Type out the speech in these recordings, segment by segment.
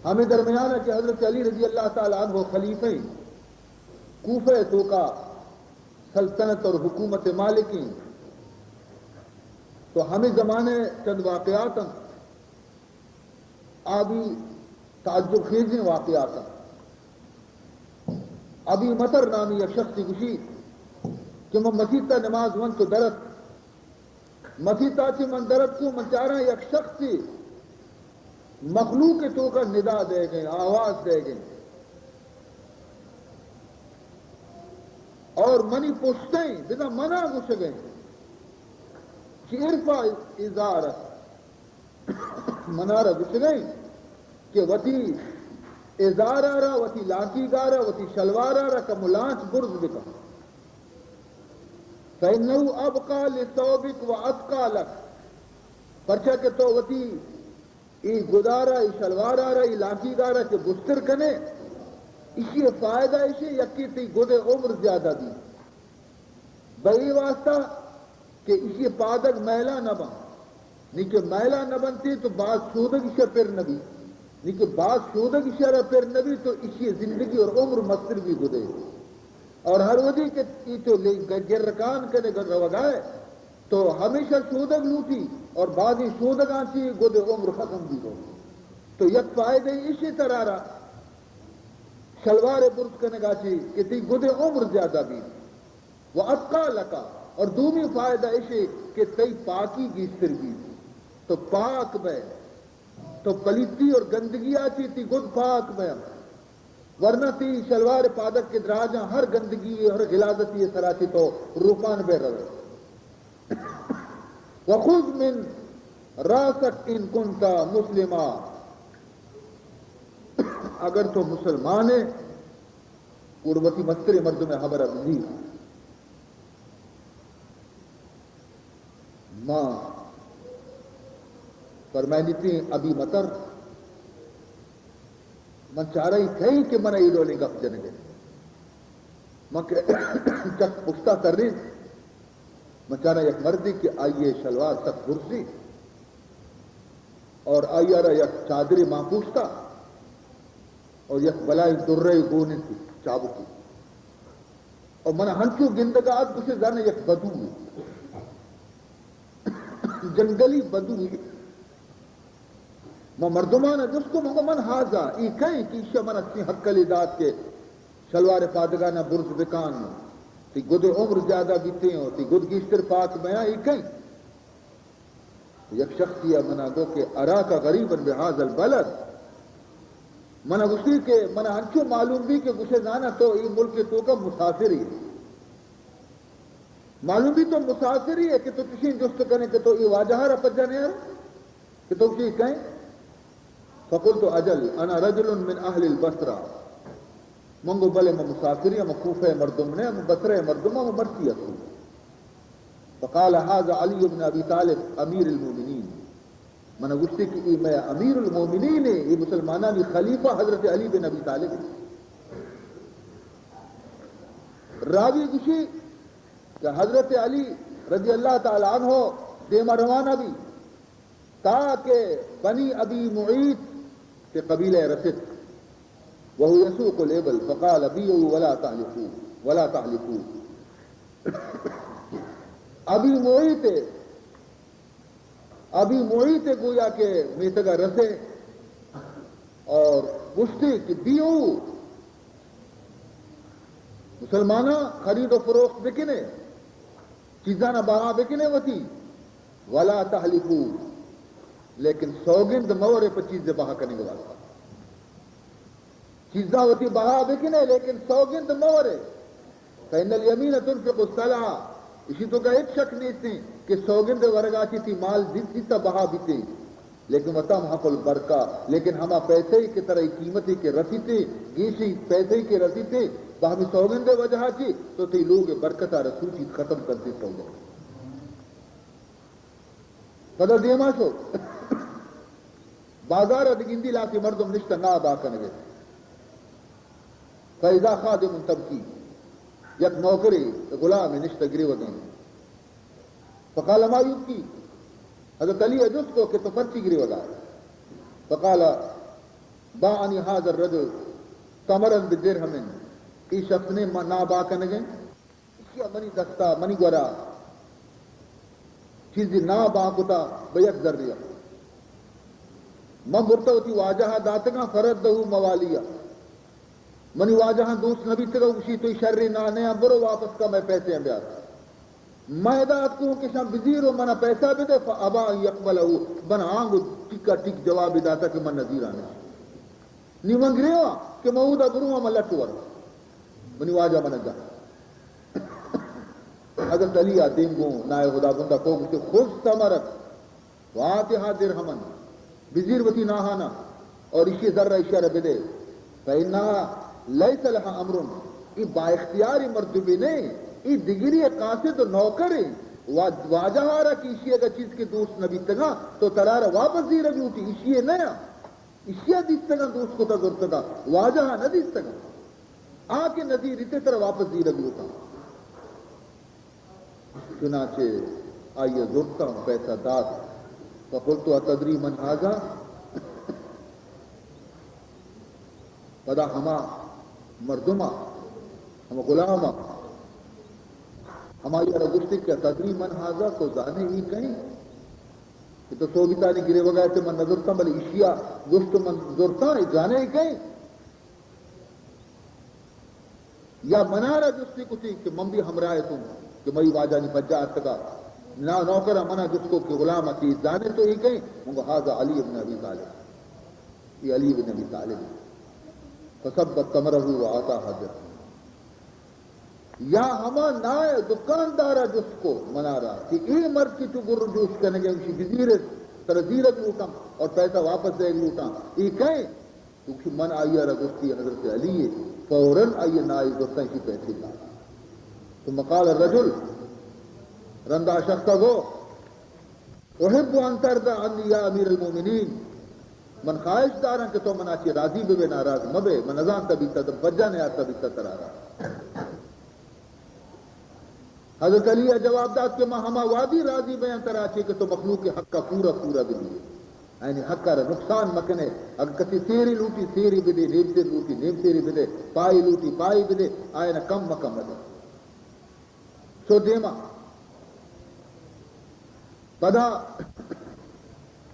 ہمیں درمیان ہے کہ حضرت علی رضی اللہ تعالیٰ عنہ خلیفہ کوفہ تو کا سلطنت اور حکومت مالکی، تو ہمیں زمانے چند واقعات آبی تعجب خیزیں واقعات ابھی مطر نامی یک شخص گشی کہ من مسیطہ نماز ون تو درد مسیطہ چی من درد کو من چارہ یک شخص مخلوق تو کا ندا دے گئے، آواز دے گئے، اور منی پوچھتیں بنا منع گش گئے کہ ارفع ازار منارہ گش گئے کہ وتی ازار آرہ وتی لاکی گارہ وتی شلوار آرہ کا ملانچ برز بکا فَإِنَّهُ أَبْقَى لِثَوْبِكَ وَأَتْقَى لَكَ، پرچہ کہ تو وتی ای گدارہ ای شلوار آرہ ای لاکی گارہ کہ بستر کنے اسی فائدہ اسی یکی تی گدے عمر زیادہ دی بئی واسطہ کہ اسی پادک میلہ نہ بن، نہیں کہ میلہ نہ بنتی تو بعض شودگ اسے پھر نبی، نہیں کہ بعض شودگ اسے پھر نبی تو اسی زندگی اور عمر مستر بھی گدے، اور ہر ودی کے ای تو گرکان کنے وگائے تو ہمیشہ شودگ لوٹی اور بعضی شودگاں چی گدے عمر ختم بھی ہو، تو یک فائدہ اسی طرح رہا شلوار برس کرنے گا چی کہ تی گدے عمر زیادہ بھی وہ اتقا لکا، اور دومی فائدہ اسے کہ تی پاکی گیستر بھی تو پاک میں تو پلیتی اور گندگی آتی تی گد پاک میں، ورنہ تی شلوار پادک کے دراجاں ہر گندگی اور غلاظتی سراتی تو روپان بے رہے وخذ من راسک ان کنتا مسلمہ، اگر تو مسلمان ہے قربتی مستر مرد میں خبر ابزی ماں فرمائنی تھی ابھی مطر من چاہ رہی تھی کہ من ایڈو لیں گپ جنگے من چک پشتا کر رہی من چاہ رہا یک مردی کہ آئیے شلوار تک برسی اور آئیے رہا یک چادری ماں پوچھتا اور یک بلائی درے گونے تھی چابو کی اور من ہنچو گندگات کسے جانے یک بدو جنگلی بدو میں مردمان ہے جس کو من حاضا ای کہیں کہ اسے من اچھی حقلی داد کے شلوار پادگانہ برز بکان تی گد عمر زیادہ بیتے ہو تی گد گیشتر پاک میں ای کہیں یک شخصیہ منا گو کہ ارا کا غریباً بحاظ البلد منا گوشی کہ منا ہنچو معلوم بھی کہ گوشے جانا تو ای ملک تو کا مسافر ہی معلوم بھی تو مسافر ہی ہے کہ تو کسی جست کرنے کہ تو ای واجہا رفت جانے ہیں کہ تو کسی کہیں فقلت اجل انا رجل من اہل البصرہ منگو بلے میں مسافری میں کوفہ مردم نے میں بصرہ مردم میں مرسی ہوں فقال هذا علی بن ابی طالب امیر المومنین میں گوشتی کہ میں امیر المومنین ہے یہ مسلمانہ بھی خلیفہ حضرت علی بن ابی طالب راوی گوشی کہ حضرت علی رضی اللہ تعالی عنہ دیما روانہ بھی تاکہ بنی ابی معیط کے قبیلہ رسد وہو یسوق الابل فقال بیعوا ولا تحلفوا ولا تحلفوا ابھی معیط گویا کہ میتگا رسے اور گشتی کہ بیعو مسلمانہ خرید و فروخت بکنے چیزاں بہا بکنے ہوتی ولا تحلفوا لیکن سوگند مورے پر چیزیں بہا کرنے کے واسطہ چیزاں ہوتی بہا بکنے لیکن سوگند مورے فإن الیمین تنفق الصلعہ اسی تو کا ایک شک نہیں تھی کہ سوگند ورگاتی تھی مال دیتی تا بہا بیتے لیکن وطم حق البرکہ لیکن ہما پیسے ہی کی طرح قیمتی کے رسی تھے گیشی پیسے ہی کے رسی تھے باہمی سوگند وجہ تھی تو تھی لوگ برکتہ رسول چیز ختم کرتے سوگند پدر دیما شو بازار ادگندی لاتی مردم نشتہ نا ادا کرنے فیضا خادم تبکی یک نوکری غلام نشتہ گری ودن فقال ما یبکی حضرت علی اجس کو کہ تو پرچی گری ودا فقال باعنی هذا الرجل تمرا بدرهم ای شخص نے نا با کنگے کیا منی دستا منی گورا چیزی نا با کتا بیک ذریعہ من مرتوتی واجہا داتگا فردہو موالیہ منی واجہا دوست نبی تگا اسی تو شرری نانے برو واپس کا میں پیسے ہیں بیار میں دات کو کہ شام وزیر و منا پیسہ بھی دے فابا یقبلہو من آنگو ٹکا ٹک جواب داتا کہ من نظیر آنے نی منگرے ہوا کہ مہودہ برو ہم اللہ ٹور منی واجہ من جا حضرت علی دینگو نائے خدا بندہ کو کچھ خوش تمرت واتحا درہمن وزیر وتی ناہانا اور اسی ذرہ اشارہ بدے فإنہا لیس لہا امرن ای با اختیاری مردبی نہیں ای دگری قاصد و نوکر واجہ آرہ کی اسی اگر چیز کے دوست نبی تگا تو ترارہ واپس دی ربی ہوتی اسی نیا اسی دیس تگا دوست کو تذر تگا واجہ نہ دیس تگا آکے نظیر اتے طرح واپس دی ربی ہوتا چنانچہ آئیے ضرورتا ہوں پیسہ داد فقلتو اتدری من آزا پدا ہما مردمہ ہما غلامہ ہماری رگشتی کیا تدری من آزا کو جانے ہی کہیں کہ تو سوگیتا نہیں گرے وگائے تھے من نظرتا بلی اشیاء گشت من ضرورتا ہے جانے ہی کہیں یا منارہ جستی کچھ کہ من بھی ہمراہ تم کہ مئی واجہ نہیں بجا اتگا نا نوکرہ منا جس کو کہ غلام کی جانے تو ہی کہیں منگو حاضر علی ابن ابی طالب یہ علی ابن ابی طالب فسبت تمرہو وآتا حاضر یا ہما نائے دکاندارہ جس کو منا رہا کہ ای مرد کی تو گر جوش کرنے گے اسی وزیر ترزیرت لوٹا اور پیسہ واپس دے لوٹا ای کہیں کیونکہ من آئیہ رگستی حضرت علی فوراً آئیے نائے دوستان کی پیسے لا ثم قال الرجل رندہ شخص وہ احب ان ترضى عني یا امیر المومنین من خواہش دارا کہ تو منا چی راضی بے ناراض مبے من ازان تبی تدب بجانے آتا بھی تترارا حضرت علی جواب داد کہ ہما وادی راضی بے انترا چی کہ تو مخلوق کے حق کا پورا پورا بھی دیئے یعنی حق کا نقصان مکنے اگر کسی سیری لوٹی سیری بھی دے نیب سیری لوٹی نیب سیری بھی دے پائی لوٹی پائی بھی دے آئے نا کم مکم دے سو دیما پدا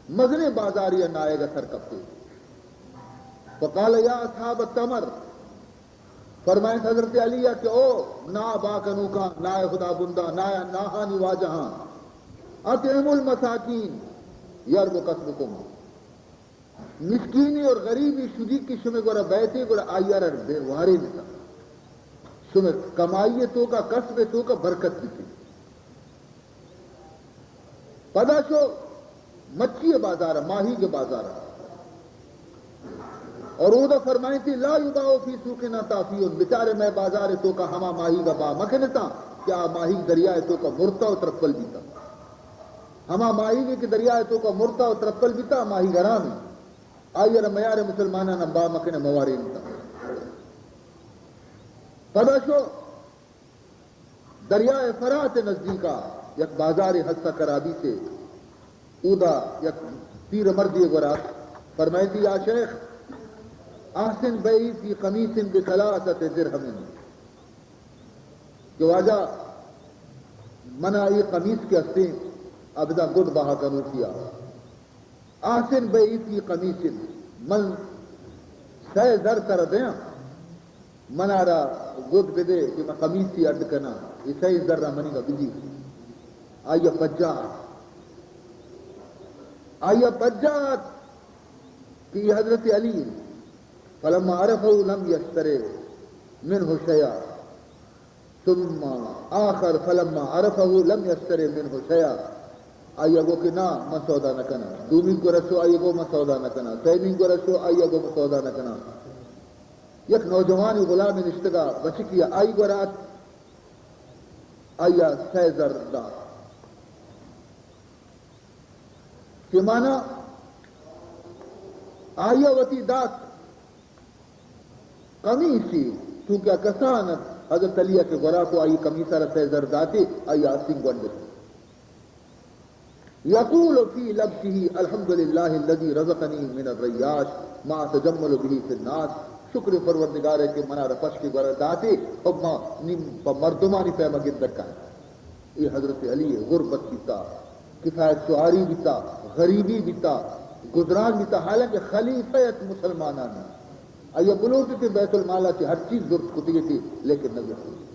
مزنے بازاری نائے گا سر کپتے فقال یا اصحاب التمر فرمائیں حضرت علیہ کہ او نا باکنو کا نائے خدا بندہ نائے ناہانی واجہاں اطعموا المساکین یرب قسمکم مسکینی اور غریبی شدی کی شمع گورا بیتے گورا آئیر بے واری نتا شمع کمائیے تو کا قسم تو کا برکت بھی پدا شو مچھی بازار ماہی کے بازار اور وہ فرمائی تھی لا یباؤ فی سوقنا تافیون بیچارے میں بازار تو کا ہما ماہی کا با مکھنتا کیا ماہی دریائے تو کا مرتا و ترپل بیتا ہما ماہی کے دریائے تو کا مرتا و ترپل بیتا ماہی گرام ہے آئیے میار مسلمانہ نہ با مکھن مواری نتا پدا شو دریائے فرات نزدیکا یک بازار حصہ کرابی سے اودا یک پیر مردی گورا فرمائی تھی یا شیخ احسن بئی فی قمیص بثلاثۃ درہم کہ واجہ منا یہ قمیص کے ہستے ابدا گد بہا کرو کیا احسن بئی فی قمیص من سہ زر کر دیں منا را گد بدے کہ میں قمیص کی اڈ کنا یہ سہ زر را منی کا بدی آئیہ بجات کہ یہ حضرت علی فلما عرفه لم يشتري منه شيئا ثم آخر فلما عرفه لم يشتري منه شيئا آئیہ گو کہ نا میں سودا نہ کنا دومی کو رسو آئیہ گو میں سودا نہ کنا سیمین کو رسو آئیہ گو میں سودا نہ کنا یک نوجوانی غلام نشتگا بچکیا آئی گو رات آئیہ سہ زر دا کہ مانا آئیہ وتی دات قمیسی چونکہ کسانت حضرت علیہ کے غرا کو آئی قمیصہ رسے زرداتی آئی آسنگ گنڈ یقول فی لبسه الحمد للہ الذی رزقنی من الریاش ما تجمل به فی الناس. شکر پروردگار ہے کہ منا رفش کی برداتے اور مردمانی پیما گندکا ہے. یہ حضرت علی غربت بیتا، کفایت شعاری بیتا، غریبی بیتا، گزران بیتا، حالانکہ خلیفیت مسلمانان ایو بلوٹی تھی بیت المالا کی ہر چیز ضرورت کتی تھی لیکن نہ ضرورت.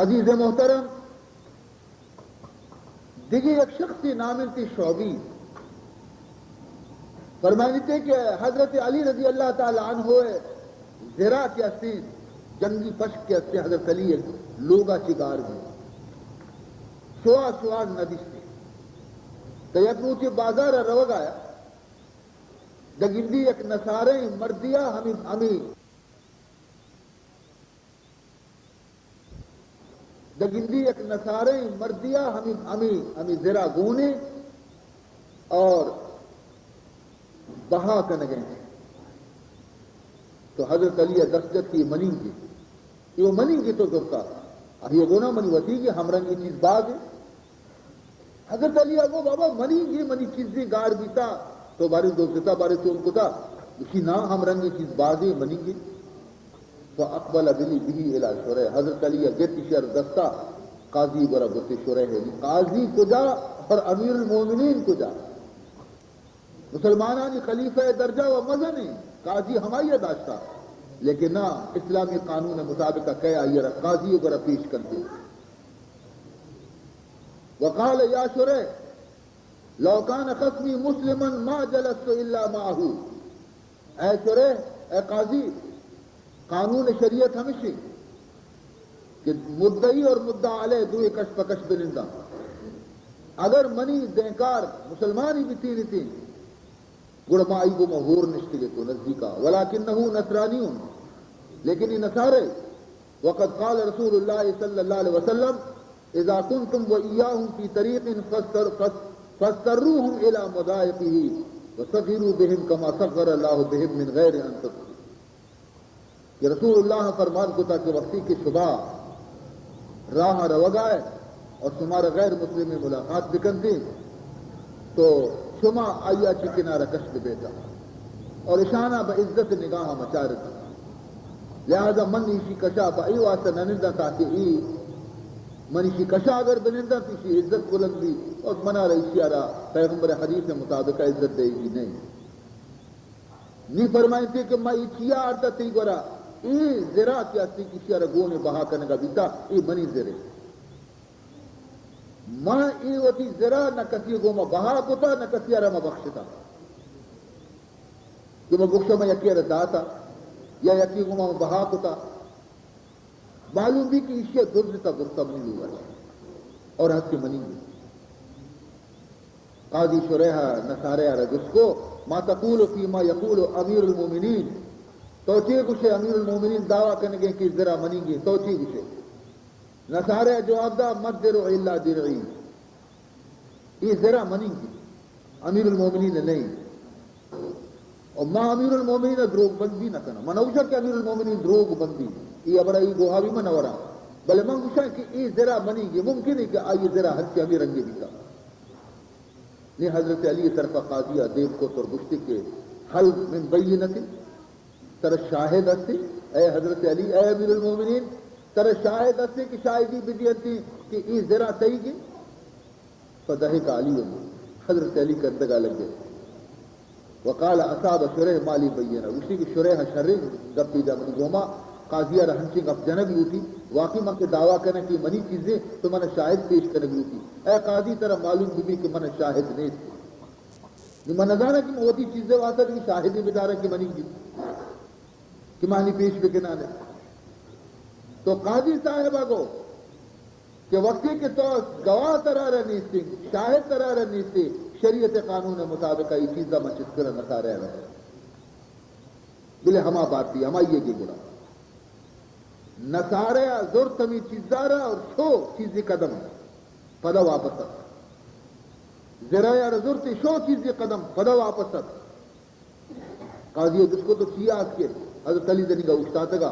عزیز محترم، دیگه یک شخصی نامل تھی شعبی فرمانی تھے کہ حضرت علی رضی اللہ تعالی عنہ زرا کے اسین جنگی پشک کے اسین حضرت علی لوگا چگار گئے شوا ندیش تھی تو یک نوچے بازار روگ آیا دگندی یک نصارے مردیا ہمیں دگندی یک نصارے مردیا ہمیں زرا گونے اور بہا کر گئے. تو حضرت علی دستجت کی منی کی یہ منی کی تو دکھتا اب یہ گونا منی وتی کی ہم رنگی چیز باغ ہے. حضرت علی ابو بابا منی چیزیں گاڑ بیتا تو بارے دوستا بارے چون کو تھا اسی نہ ہم رنگی چیز باغ ہے منی کی. تو اقبل بلی بھی الا شرح حضرت علی گیتی شر دستہ قاضی برا بت شرح ہے قاضی کو جا اور امیر المومنین کو جا مسلمانانی خلیفہ درجہ و مزن ہے قاضی ہماری داشتہ لیکن نہ اسلامی قانون مطابق کیا یہ قاضی برا پیش کرتے. وقال یا شرح لو کان خصمی مسلما ما جلست الا معه. اے شرح اے قاضی قانون شریعت ہمیشہ کہ مدعی اور مدعا علیہ دوئے کش پکش بنندہ اگر منی دینکار مسلمانی بھی تین تین گڑمائی کو مہور نشتگے تو نزدیکا ولیکنہو نصرانیون لیکن یہ نصارے. وقد قال رسول اللہ صلی اللہ علیہ وسلم اذا کنتم و ایاہم فی طریق فاستروہم الى مضائقه وصغروا بهم كما صغر اللہ بهم من غیر ان تصغروا. کہ رسول اللہ فرمان کو تھا کہ وقتی کی صبح راہ روگائے اور تمہارا غیر مسلم میں ملاقات بکن تھی تو شما آیا چی کنارہ کشت بیتا اور اشانہ با عزت نگاہ مچارتا لہذا من ایشی کشا با ای واسطہ ننندہ تاکہ ای من ایشی کشا اگر بنندہ تیشی عزت بلندی اور منا رئیشی آرہ پیغمبر حدیث مطابق عزت دے گی نہیں فرمائیں تھے کہ میں ایچیا آرتا تی گورا ای زرا کیا تی کسی آرہ گونے بہا کرنے کا بیتا ای منی زرے ماں ای وتی زرا نہ کسی گو ما بہا کتا نہ کسی آرہ ما بخشتا جو ما بخشا ما یکی آرہ داتا یا یکی گو ما بہا کتا معلوم بھی کہ اشیاء درزتا گرتا منی لوگا اور حد کے منی بھی. قاضی شریحہ نصارے آرہ جس کو ما تقول فیما یقول امیر المومنین توچی کچھے امیر المومنین دعویٰ کرنے گے کہ ذرا منیں گے توچی کچھے نصارے جواب دا مد درع الا درعی یہ ذرا منیں گے امیر المومنین نہیں اور ما امیر المومنین دروگ بندی نہ کرنا منوشا کہ امیر المومنین دروگ بندی یہ بڑا یہ گوہا بھی منورا بلے من گوشا کہ یہ ذرا منیں گے ممکن ہے کہ آئیے ذرا حد کے امیر رنگے بھی کا نہیں. حضرت علی طرف قاضیہ دیو کو ترگشتی کے حل من بینتی تر شاہد ہستی اے حضرت علی اے امیر المومنین تر شاہد ہستی کہ شاہدی بدیتی کہ ای ذرا تئی گی. فضحک علی حضرت علی کردگا لگ گئے. وقال اصاب شرح مالی بینا اسی کی شرح شرح گپی جا منی گوما قاضیہ رہنچنگ اب جنبی ہوتی واقعی من کے دعویٰ کرنے کی منی چیزیں تو من شاہد پیش کرنے بھی ہوتی. اے قاضی طرح معلوم بھی کہ من شاہد نہیں تھی من نظارہ کہ ہوتی چیزیں واسطہ کہ شاہدی بتارہ کی منی کی کہ معنی پیش بکنا لے. تو قاضی صاحبہ کو کہ وقتی کے تو گواہ ترارہ نیستی شاہد ترارہ نیستی شریعت قانون مطابقہ یہ چیزہ مچس کرا نسا رہے رہے بلے ہما بات تھی ہما یہ گی گڑا نسارے زور تمی چیزارہ اور شو چیزی قدم پدا واپس ذرا زور تی شو چیزی قدم پدا واپس قاضی جس کو تو چیا اس کے حضرت علی دنی کا اشتاتا گا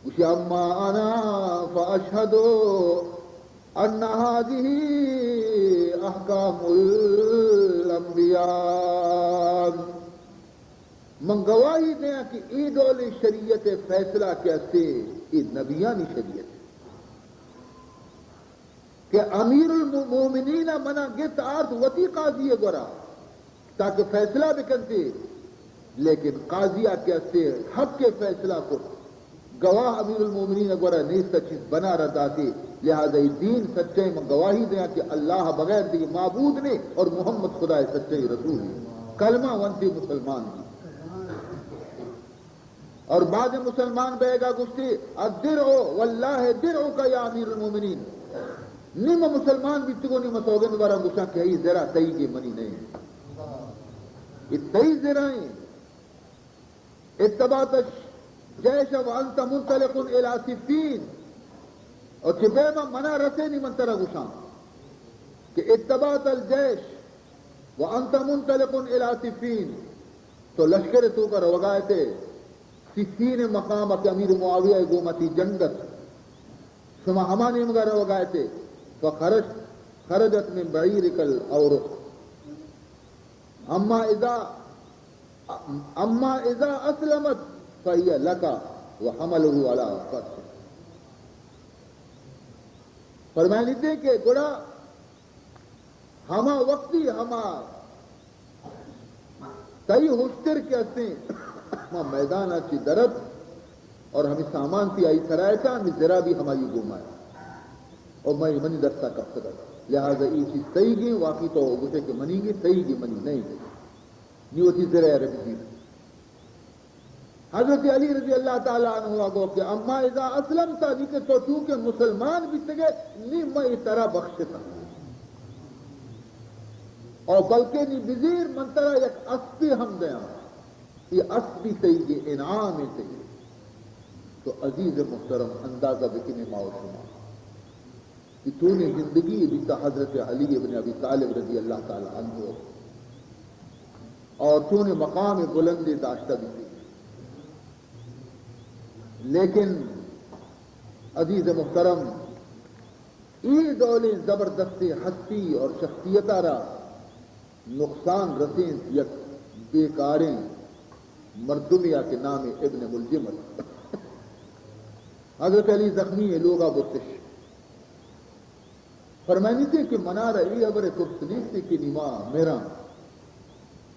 اسی اما انا فاشہدو ان هذه احکام الانبیاء من گواہی دیں کہ ای ڈول شریعت فیصلہ کیسے ای نبیانی شریعت کہ امیر المومنین منا گت آرت وتی قاضی گورا تاکہ فیصلہ بکنتے لیکن قاضیہ کیسے حق کے فیصلہ کو گواہ امیر المومنین گورا نہیں سچی بنا رہتا تھی لہذا دین سچے میں گواہی دیا کہ اللہ بغیر دی معبود نے اور محمد خدا سچے رسول نے کلمہ ونتی مسلمان کی اور بعد مسلمان بہے گا گشتی الدرع واللہ درع کا یا امیر المومنین نیم مسلمان بھی تگو نیم سوگن بارا گشا کہ ای ذرا تئی کی منی نہیں یہ تئی ذرائیں اتباعت جیش وانت منطلق الى صفین اور چھپے میں منع رسے نہیں منترہ گشاں کہ اتباعت الجیش وانت منطلق الى صفین تو لشکر تو کر وگائے تھے صفین مقام کے امیر معاویہ گومتی جنگت شما ہمانی مگر وگائے تھے خرجت من بعیرک الاورق اما اذا اسلمت فہی لکا وحملہ علی فرس فرمائے لیتے کہ گڑا ہما وقتی ہما تئی ہوشتر کے ہستے ہما میدان اچھی درد اور ہمیں سامان تھی آئی سرائے تھا ہمیں ذرا بھی ہماری گھومائے اور میں منی درستہ کب سکتا لہذا یہ چیز صحیح گئی واقعی تو گھٹے کہ منی گی صحیح گی منی نہیں گئی نہیں ہوتی ذرا ربی حضرت علی رضی اللہ تعالیٰ عنہ کو کہ اما اذا اسلم تھا کہ تو چونکہ مسلمان بھی تگے نہیں میں اس طرح بخشتا اور بلکہ نہیں بزیر منترہ یک اسبی ہم دیا یہ اسبی صحیح گی انعام صحیح تو عزیز محترم اندازہ بکنے ماؤ شما کہ تو نے زندگی بیتا حضرت علی ابن ابی طالب رضی اللہ تعالیٰ عنہ اور تو نے مقام بلندی داشتہ بھی تھی لیکن عزیز محترم ای دولی زبردستی ہستی اور شخصیت را نقصان رسیں یک بیکاریں مردمیہ کے نام ابن ملجمت حضرت علی زخمی ہے لوگا بتش فرمائنی تھے کہ منا رہی ابر کبسنی سے کہ نما میرا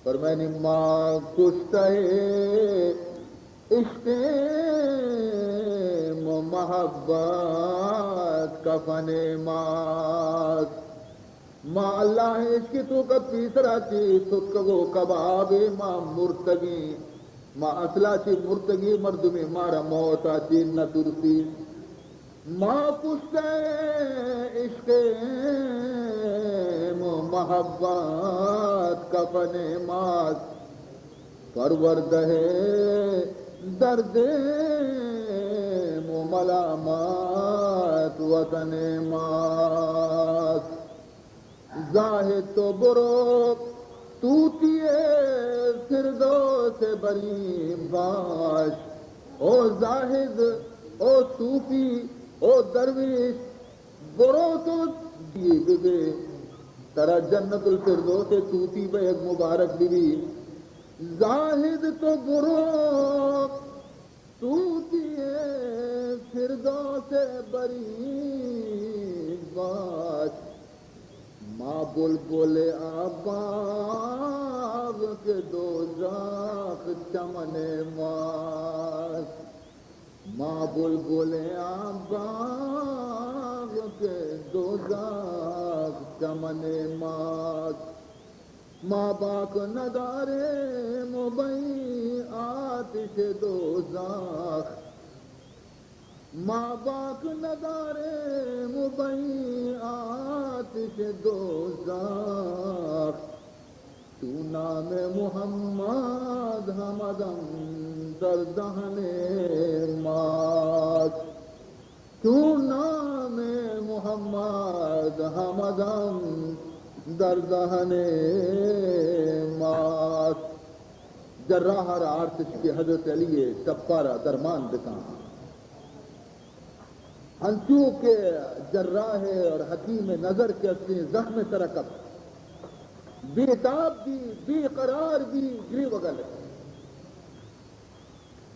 فرمائنی ماں کشتا ہے عشق محبت کفن مات ماں اللہ ہے عشق تو کا تیسرا چی سکھ وہ کباب ماں مرتگی ماں اصلا چی مرتگی مرد میں مارا موتا چی نہ ترسی ماں پشتے عشق محبت کفن مات پرورد ہے درد ملامات وطن مات زاہد تو برو توتیے فردوس بری باش او زاہد او صوفی او درویش برو تو دیے بے ترا جنت الفردوس توتی بے ایک مبارک بھی زاہد تو برو توتیے فردوس بری باش ماں بلبل آباب کے دوزاخ چمن ماس ماں بلبل آباب کے دوزاخ چمن ماس ماں باک ندارے مبئی آتش دوزاخ ماں باک ندارے مبئی آتش دوزاخ تو نام محمد حمدم در دہن مات تو نام محمد حمدم در دہن مات جراح آرتش کے حضرت علی ٹپارا درمان بتا ہنسو کے جراح اور حکیم نظر کے اپنے زخم ترکب بےتاب بھی بے قرار بھی گری وگل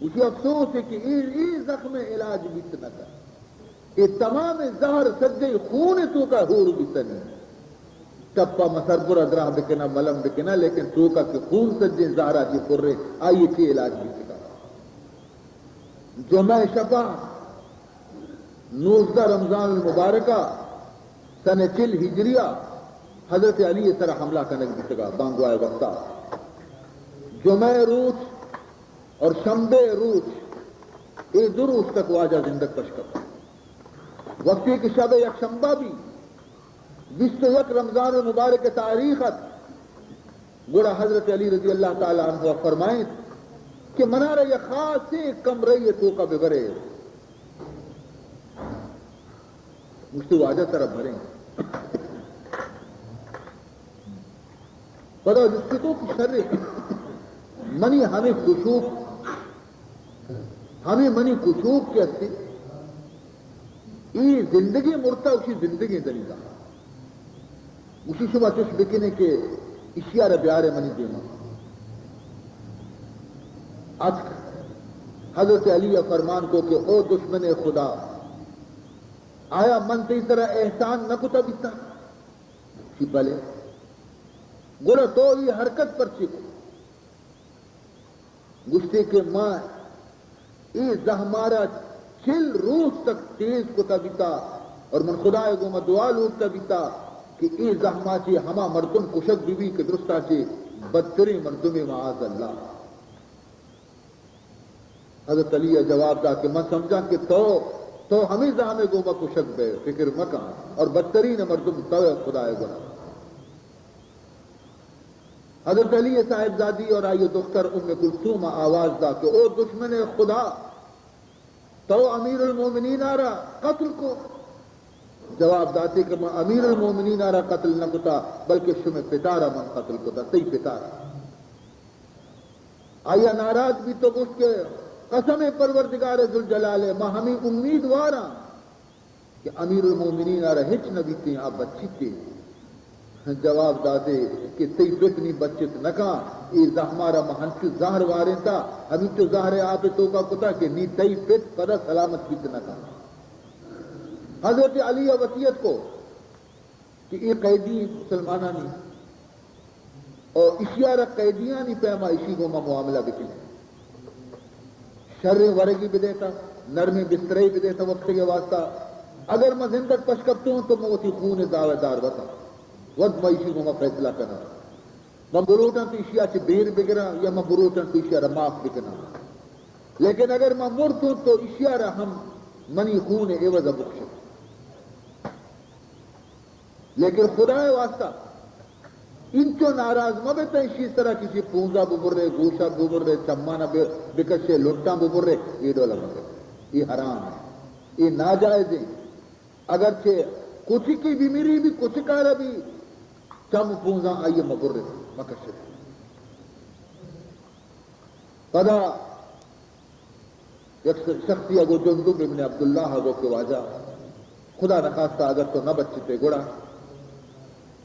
اسی افسوس ہے کہ ای زخم علاج بیت نہ کر یہ تمام زہر سجے خون تو کا حور بیتنی ٹپا مسربر ادرا بکنا ملم بکنا لیکن تو کا کہ خون سجے زہرا جی قرے آئیے کی علاج بیت کا جمعہ شفا 19 رمضان المبارکہ سن 4 ہجریہ حضرت علی سر حملہ کرنے کی جگہ بانگوائے وقتا جمعہ روز اور شنبے روز یہ دو روز تک واجہ زندگ پشکتا وقتی کی شب یک شنبہ بھی 21 رمضان المبارک تاریخت گوڑا حضرت علی رضی اللہ تعالی عنہ فرمائیں کہ منارہ یہ خاص سے کمرے تو کا بغرے مجھ سے واجہ طرف بھریں پتہ جس کی تو شر منی ہمیں منی کشوک کے ہستی یہ زندگی مرتا اسی زندگی دلیدہ اسی شبہ چش بکنے کے اشیار بیار منی دینا آج حضرت علی فرمان کو کہ او دشمن خدا آیا من تی طرح احسان نہ کتا بیتا کہ بلے گوڑا تو یہ حرکت پر چکو گشتے کے ماں یہ زہمارا 4 روز تک تیز کتا بیتا اور من خدا گو میں دعا لوٹتا بیتا کہ یہ زہما چی ہما مردم کشک بیوی کے درستہ چی بدتری مردم معاذ اللہ حضرت علی جواب دا کہ میں سمجھا کہ تو ہمیں زہمے گو میں کشک بے فکر مکان اور بدترین مردم تو خدا گنا حضرت علی صاحبزادی اور آئیے دختر ام کلثوم آواز دا کہ او دشمن خدا تو امیر المومنین آ رہا قتل کو جواب داتے کہ میں امیر المومنین آ رہا قتل نہ کتا بلکہ شمع پتارا من قتل کتا تی پتارا آیا ناراض بھی تو اس کے قسم پروردگار ذوالجلال ماں ہمیں امیدوار کہ امیر المومنین آ رہا ہچ نبی تھی آپ بچی تھی جواب دادے کہ تی فتنی بچت نکا یہ زہمارا محنچ ظاہر وارے تھا ہمیں تو ظاہر آپ تو کا کتا کہ نی تی فت پدا سلامت بیت نکا حضرت علی وصیت کو کہ یہ قیدی مسلمانہ نہیں اور اشیارہ قیدیاں نہیں پیما اسی کو میں معاملہ بکنے شر ورگی بھی دیتا نرمی بستری بھی دیتا وقت کے واسطہ اگر میں زندگ پشکبتا ہوں تو میں اسی خون دعوے دار بتا وقت میں اسی کو میں فیصلہ کرنا میں بروٹاں تو اشیاء سے بیر بگنا یا میں بروٹاں تو اشیاء رماف بگنا لیکن اگر میں مرد ہوں تو اشیاء ہم منی خون عوض بخش لیکن خدا واسطہ ان کو ناراض مبتا اسی طرح کسی پونزا ببر رہے گوشا ببر رہے چمانا بکشے لٹاں ببر رہے یہ ڈولا مگر یہ حرام ہے یہ ناجائز ہے اگرچہ کچھ کی بیماری بھی کچھ کارا بھی چم پونزا آئیے مبر رہے مکشے پدا ایک شخصی اگو جندب ابن عبداللہ اگو کے واجہ خدا نخواستہ اگر تو نہ بچتے گوڑا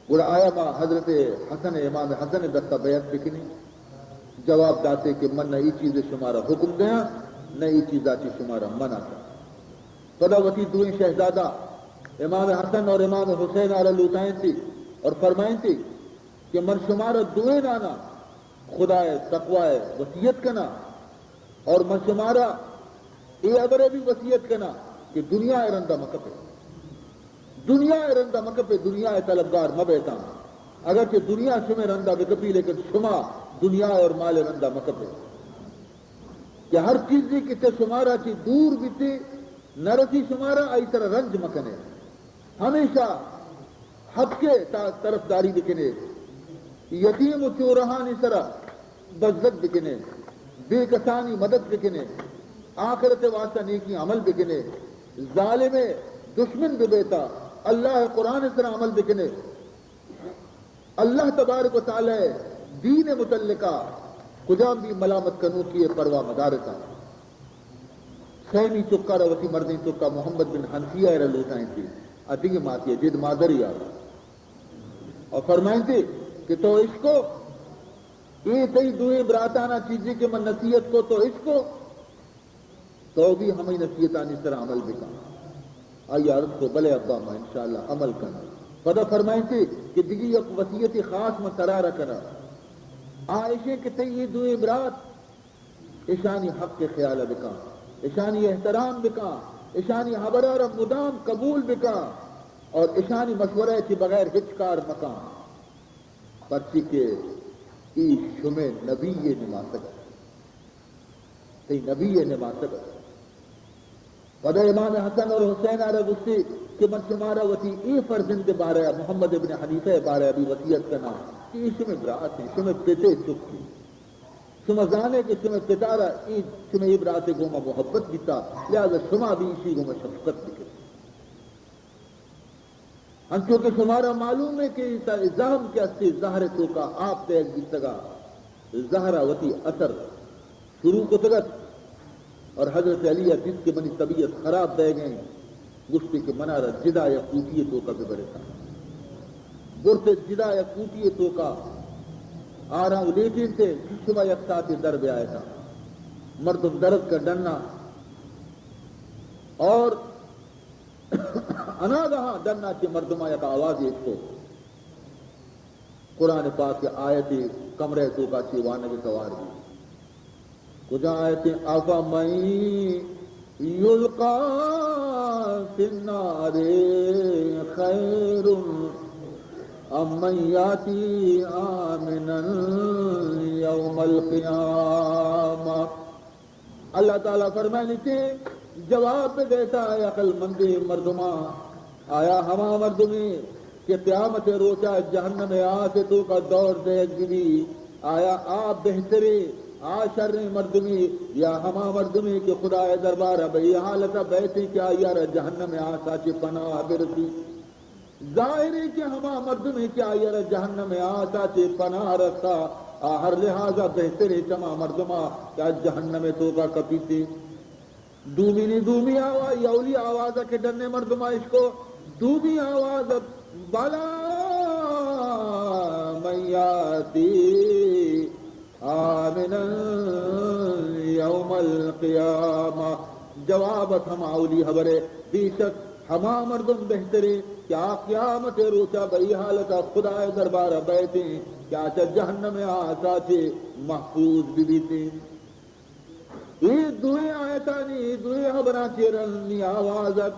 آیا ماں حضرت حسن امام حسن دستہ بیعت بکنی جواب داتے کہ من نہ یہ چیز شمارا حکم گیا نہ یہ چیز آتی شمارا منع تھا پدا وتی دوئیں شہزادہ امام حسن اور امام حسین آرہ لوٹائیں تھی اور فرمائیں تھی کہ من شمارا دوئیں نانا خدا تقوی وصیت کنا اور من شمارا یہ ابرے بھی وصیت کنا کہ دنیا ارندہ مکپے دنیا رندہ مکپے دنیا طلبگار مبیتا اگرچہ دنیا شمع رندہ بکپی لیکن شما دنیا اور مال رندہ مکپے کہ ہر چیزی کتے شمارا چی دور بیتے نرسی شمارا آئی طرح رنج مکنے ہمیشہ حق کے طرف داری بکنے یتیم و چورہانی سرا بزدت بکنے بے کسانی مدد بکنے آخرت واسطہ نیکی عمل بکنے ظالم دشمن ببیتا اللہ قرآن اس طرح عمل بکنے اللہ تبارک و تعالی دین متعلقہ کجا بھی ملامت کنو کیے پروا مدارتا خیمی چکا روتی مردیں چکا محمد بن حنفیہ رلوٹائیں تھی ادھگی ماتی جد مادری آگا اور فرمائیں تھے کہ تو اس کو یہ تئی دوئے براتانہ چیزیں کہ من نصیحت کو تو اس کو تو بھی ہمیں نصیحتانی طرح عمل بکا آئی عرض کو بلے ابا میں انشاءاللہ عمل کرنا پتہ فرمائیں تھے کہ دیگی یک وصیت خاص میں قرار کرا عائشہ کہ تئی یہ دوئے برات اشانی حق کے خیال بکا اشانی احترام بکا اشانی حبرار مدام قبول بکا اور اشانی مشورہ کی بغیر ہچکار مکان پرچی کے ای شمع نبی نماسک تی نبی نماسک ودا امام حسن اور حسین آرہ گستے کہ من شمارا وطی ای فرزند بارہ محمد ابن حنیفہ بارہ ابھی وصیت کرنا کہ ای شمع برات ہیں شمع پیتے چکی شما زانے کہ شما پتارا شما ابرات گوما محبت بیتا لہذا شما بھی اسی گوما شفقت بکر ہم چونکہ شمارا معلوم ہے کہ ازام کے اسے زہر تو کا آپ تیگ بیتگا زہرہ وطی اثر شروع کو تگت اور حضرت علیہ جس کے منی طبیعت خراب دے گئے گشتے کے منارہ جدا یا کوٹیے تو کا ببرے تھا برتے جدا یا کوٹیے تو کا آ رہا ہوں لیکن سے شبہ یک ساتھ در بے آئے تھا مردم درد کا ڈننا اور اناگہاں ڈننا کے مردمہ یک آواز اس کو قرآن پاک کے آیت کمرے تو کا چیوانے کے سوار بھی کچھ آیتیں افا من یلقا فی النار خیر امن یاتی آمنا یوم القیامہ اللہ تعالیٰ فرمانے کے جواب میں دیتا ہے عقل مندی مردمہ آیا ہما مردمی کہ قیامت روچا جہنم میں آتے تو کا دور دے گری آیا آپ بہتری آ شر مردمی یا ہما مردمی کہ خدا دربارہ بھئی حالت بیٹھی کیا یار جہنم میں آسا چی پناہ برسی ظاہری کہ ہما مردمی کیا یار جہنم میں آسا چی پناہ رکھا ہر لحاظہ بہتری چما مردمہ کیا جہنم میں تو کا کپیتی دومی نہیں دومی آواز یولی آواز کے ڈرنے مردمہ اس کو دومی آواز بلا میاتی آمنا یوم القیامہ جوابت ہم اولی حبرے بے شک ہما مردم بہترے کیا قیامت روچا بئی حالتا خدا دربارہ بیٹھے کیا چا جہنم میں آسا چھے محفوظ بھی بیتے یہ دوئے آیتانی دوئے حبرہ چیرنی آوازت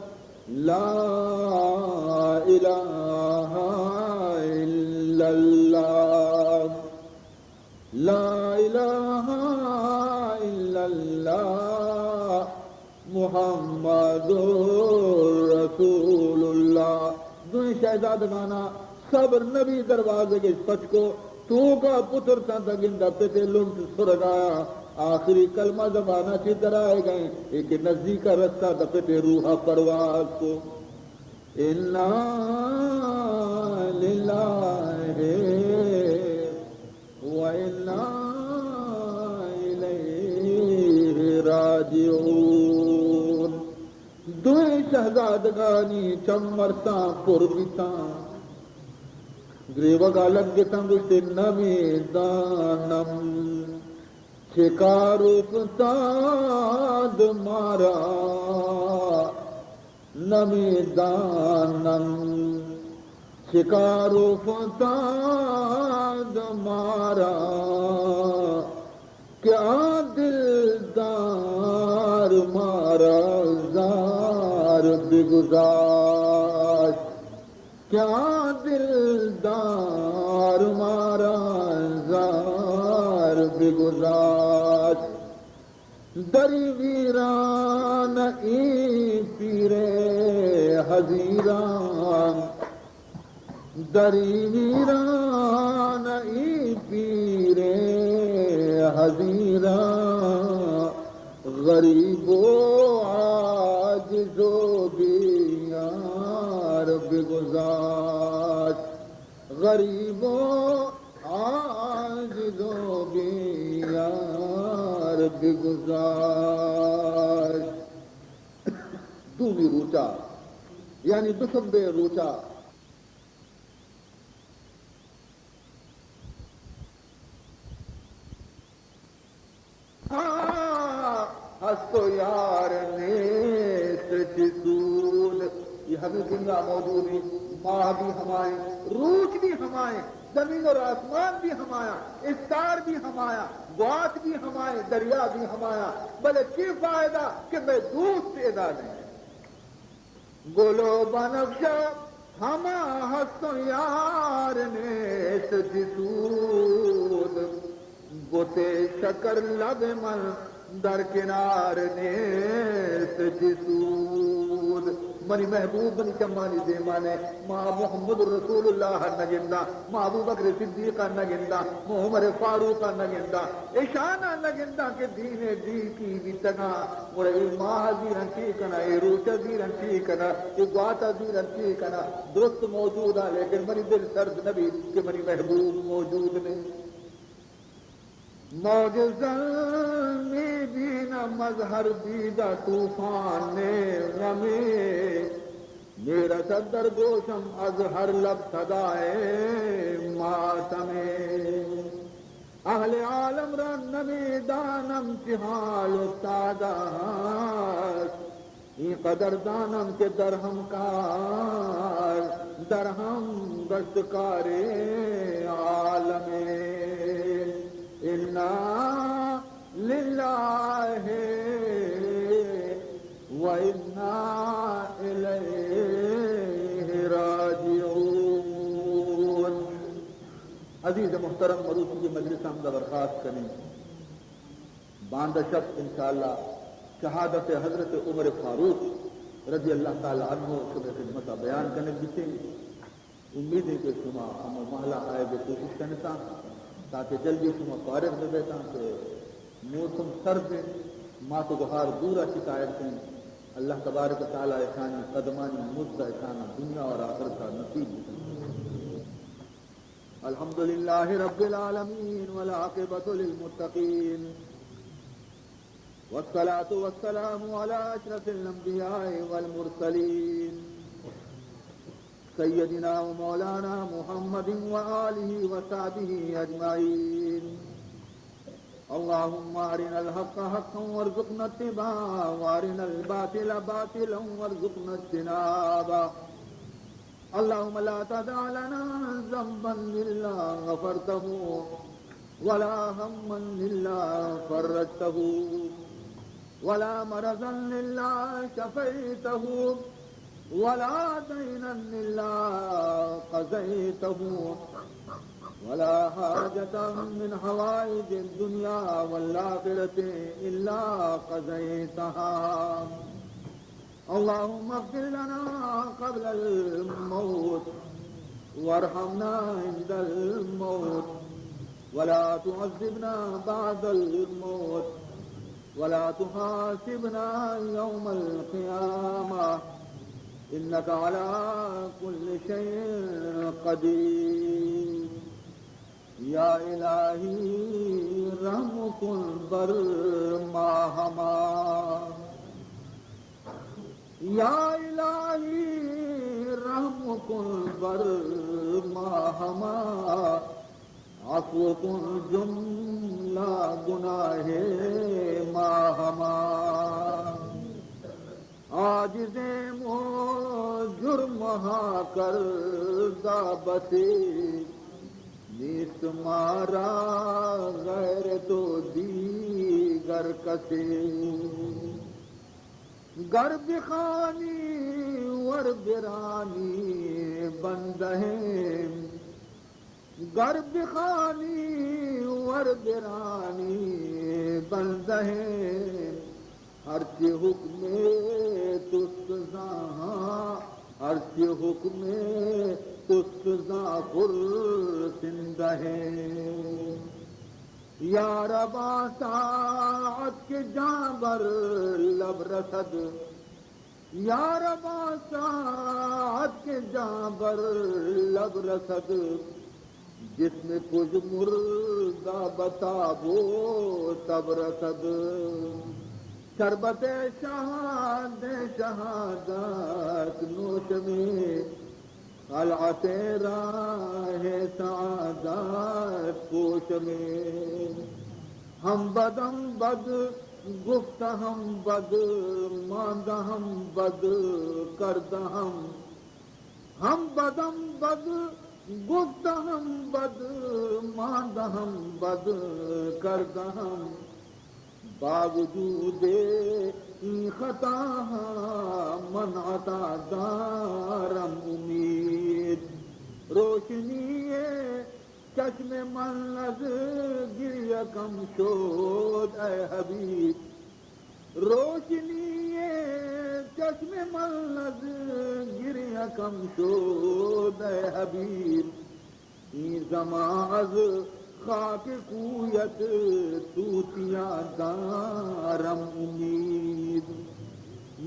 لا الہ الا اللہ لا الہ الا اللہ محمد رسول اللہ دوئے شہزاد مانا صبر نبی دروازے کے سچ کو تو کا پتر تھا دگندہ پتے لنٹ سرگایا آخری کلمہ زمانہ کی طرح آئے گئے ایک نزدیک کا رستہ دفتے روح پرواز کو اِنَّا لِلَّهِ وَإِنَّا إِلَيْهِ راجعون دوئے شہزادگانی چمرتاں پربتاں گریوگا لگتاں بستے نمی دانم شکارو فتاد مارا نمی دانم شکارو فتاد مارا کیا دلدار مارا زار بگزاشت کیا دلدار مارا زار بگزاشت دری ویران ای پیرے حزیران دری ویران ای پیرے حزیران غریب و عاجز و بیار بگزاشت غریب و عاجز و بیار بگزاشت تو بھی روچا یعنی دشم بے روچا. ہستو یار نیست جسود. یہ ہمیں دنیا موجود ہے، ماہ بھی ہمائیں، روح بھی ہمائیں، زمین اور آسمان بھی ہمایا، استار بھی ہمایا، بات بھی ہمائے، دریا بھی ہمایا. بلے کی فائدہ کہ میں دودھ پیدا نہیں. گلو بنفشا ہما ہستو یار نیست جسود. بوتے شکر لب من در کنار نیست جسود. منی محبوب منی چمانی دیمانے ماں محمد رسول اللہ نگندہ، ماں ابو بکر صدیق نگندہ، ماں عمر فاروق نگندہ، اشانہ نگندہ کے دین دی کی بیتنا اور ای ماہ زیرن چیکنا، ای روچہ زیرن چیکنا، ای گواتا زیرن چیکنا. درست موجود ہے لیکن منی دل سرد نبی کہ منی محبوب موجود نہیں. موج زلمی دینا مظہر دیدہ طوفان غمی. میرا صدر گوشم از ہر لب صدائے ماتم. اہل عالم را نمی دانم چه حال افتاده است. این قدر دانم که درهم کار درهم دستکار عالم. انا للہ و انا الیہ راجعون. عزیز محترم مروسی کی مجلس ہم درخواست کریں. باندہ شب انشاءاللہ شہادت حضرت عمر فاروق رضی اللہ تعالی عنہ شبہ خدمت بیان کرنے جسے امید ہے کہ شما ہم محلہ آئے گے کوشش کرنے تاکہ جلدی شما فارغ دے بیتا کہ موسم سرد مات و بہار دورا شکایت ہیں. اللہ تبارک و تعالی اشانی قدمانی مزد اشانہ دنیا اور آخرت کا نصیب. الحمدللہ رب العالمین والعاقبۃ للمتقین والصلاة والسلام على اشرف الانبیاء والمرسلین سیدنا و مولانا محمد وآلہ وصحبہ اجمعین. اللہم ارنا الحق حقا وارزقنا اتباعہ وارنا الباطل باطلا وارزقنا اجتنابہ. اللہم لا تدع لنا ذنبا الا غفرتہ ولا ہما الا فرجتہ ولا مرضا الا شفیتہ ولا دينا إلا قضيته ولا حاجة من حوائج الدنيا والآخرة إلا قضيتها. اللهم اغفر لنا قبل الموت وارحمنا عند الموت ولا تعذبنا بعد الموت ولا تحاسبنا يوم القيامة إنك على كل شيء قدير. یا الہی رحم کن بر ماہما. یا الہی رحم کن بر ماہما. عفو کن جملہ گناہ ماہما. عاجز مو جرم ہا کر دابتے نیست مارا غیر تو دیگر کسے. گر بخانی ور برانی بندہیں گر بخانی ور برانی بندہیں ہر چی حکم تستزاں ہر چی حکم تستزاں پر زندہ ہے. یا ربا ساعت کے جانبر لب رسد یا ربا ساعت کے جانبر لب رسد جس میں کچھ مردہ بتابو تب رسد. شربت شہاد شہادت نوش میں خلعت راہ سعادت پوش میں ہم بدم بد گفت ہم بد ماند ہم بد کرد ہم بدم بد گفت ہم بد ماند ہم بد کرد ہم باوجود این خطا من عطا دارم امید روشنی چشم من از گریہ کم شد اے حبیب روشنی چشم من از گریہ کم شد اے حبیب این زمان از خاک کویت توتیا دارم امید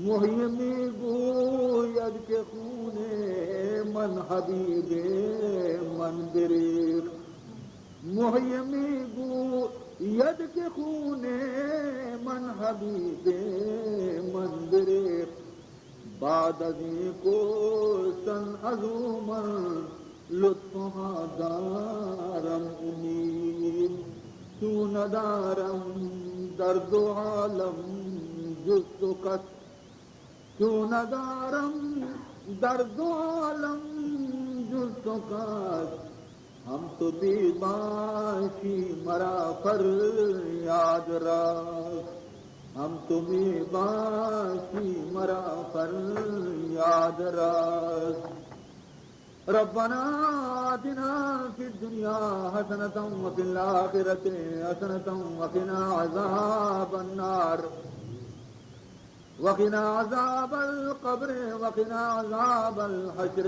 محی می گوید که خون من حبیب من بریخت محی می گوید که خون من حبیب من بریخت بعد از این کشتن از او من لطفها دارم امید تو ندارم در دو عالم جز تو کس تو ندارم در دو عالم جز تو کس ہم تو بیباشی مرا پر یاد رکھ ہم تو بیباشی مرا پر یاد رکھ ربنا آتنا في الدنيا حسنة وفي الآخرة حسنة وقنا عذاب النار وقنا عذاب القبر وقنا عذاب الحشر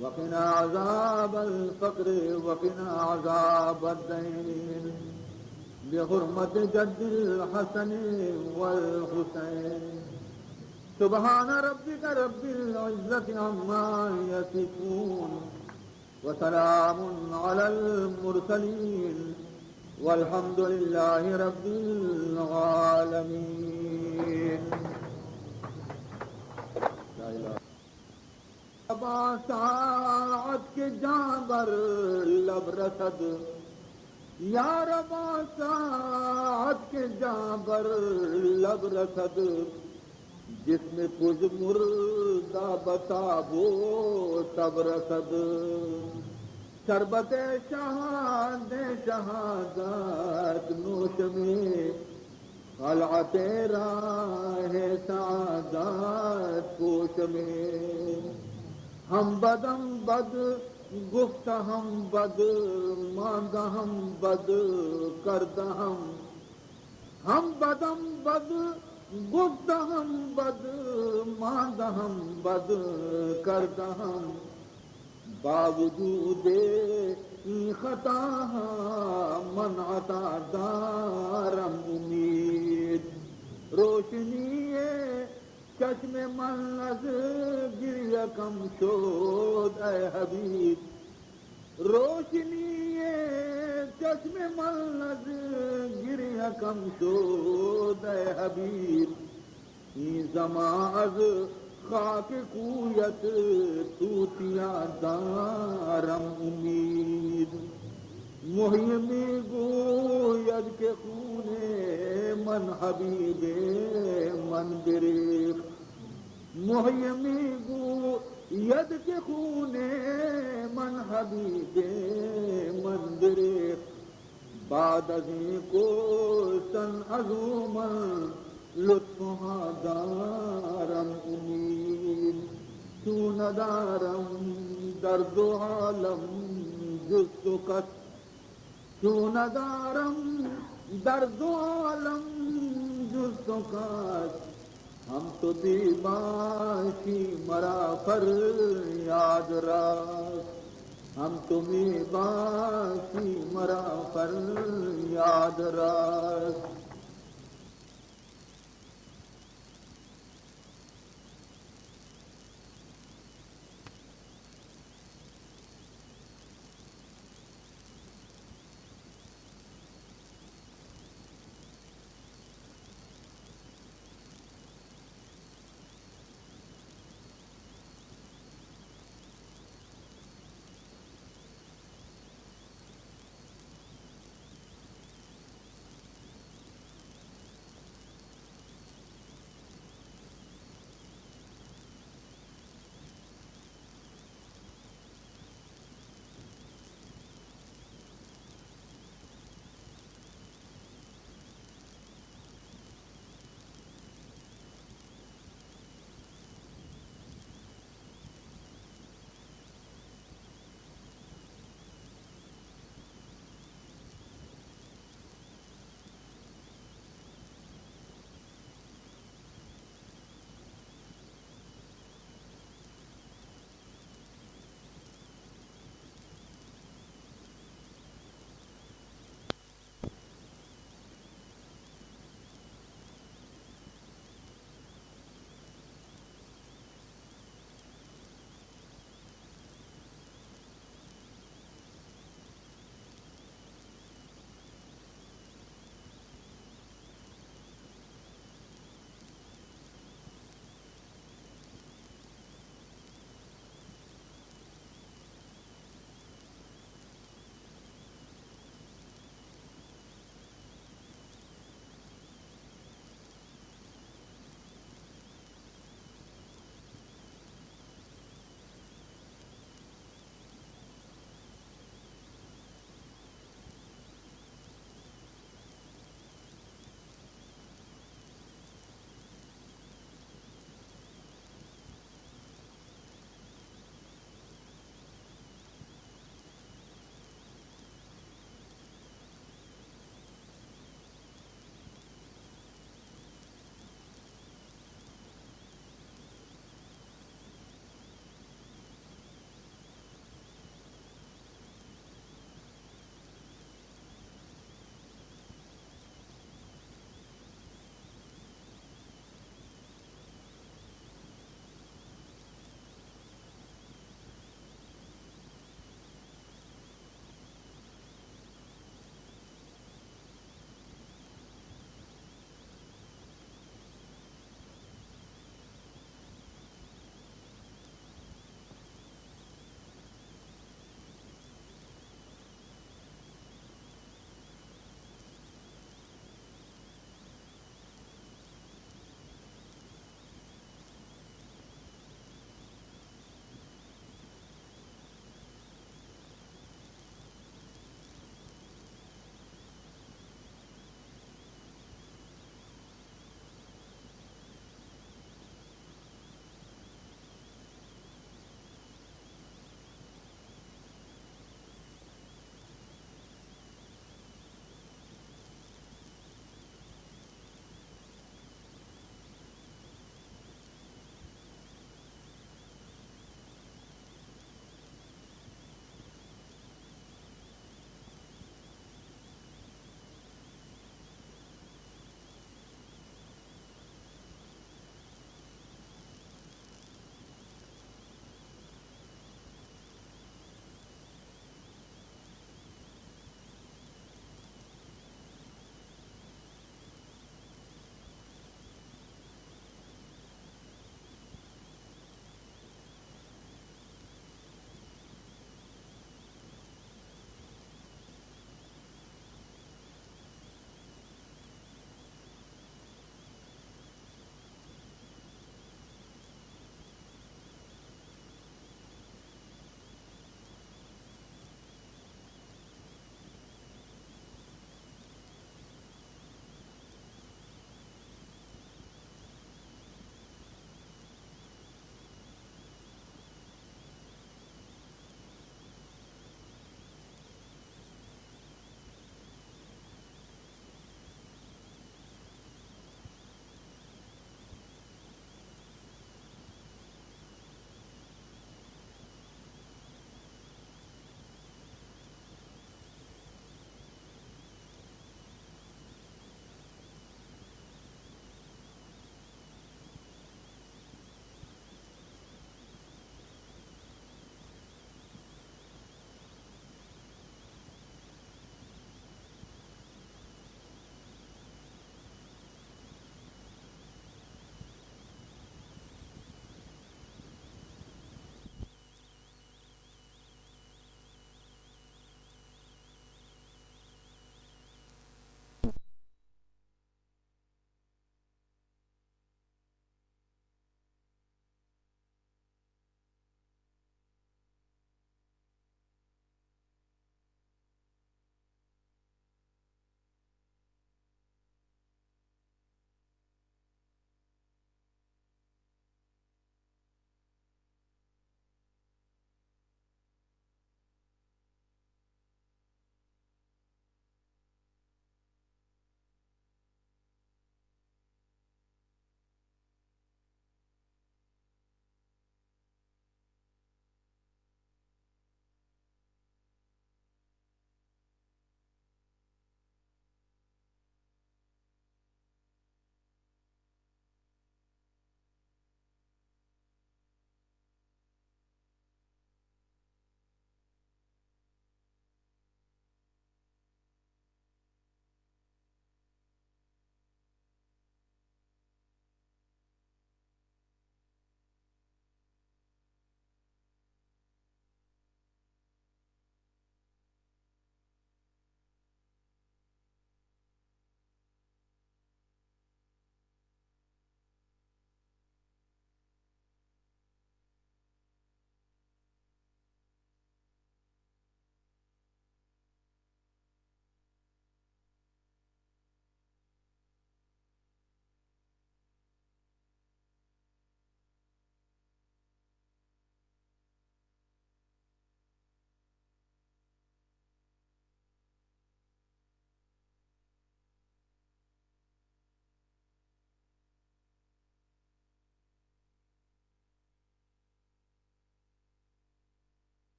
وقنا عذاب الفقر وقنا عذاب الدين بحرمة جد الحسن والحسين سبحان ربك رب العزة عما يصفون وسلام على المرسلين والحمد لله رب العالمين ابا ساعت کے جابر لب رسد یا ربا ساعت کے جابر لب رسد جس میں کچھ مردہ بتابو تب رسد شربت شہادت نوش میں خلعت راہ سعادت پوش میں ہم بدم بد گفت ہم بد ماند ہم بد کرد ہم بدم بد گفت ہم بد ماند ہم بد کرد باوجود این خطا من عطا دارم امید روشنی چشم من از گریہ کم شد اے حبیب روشنی چشم من از گریہ کم شد اے حبیب این زمان از خاک کویت توتیا دارم امید محی می گوید که خون من حبیب من بریخت محی می گوید که خون من حبیب من بریخت بعد از این کشتن از او من لطفها دارم امید تو ندارم در دو عالم جز تو کس تو ندارم در دو عالم جز تو کس ہم تو بیباشی مرا پر یاد رکھ ہم تو بیباشی مرا پر یاد رکھ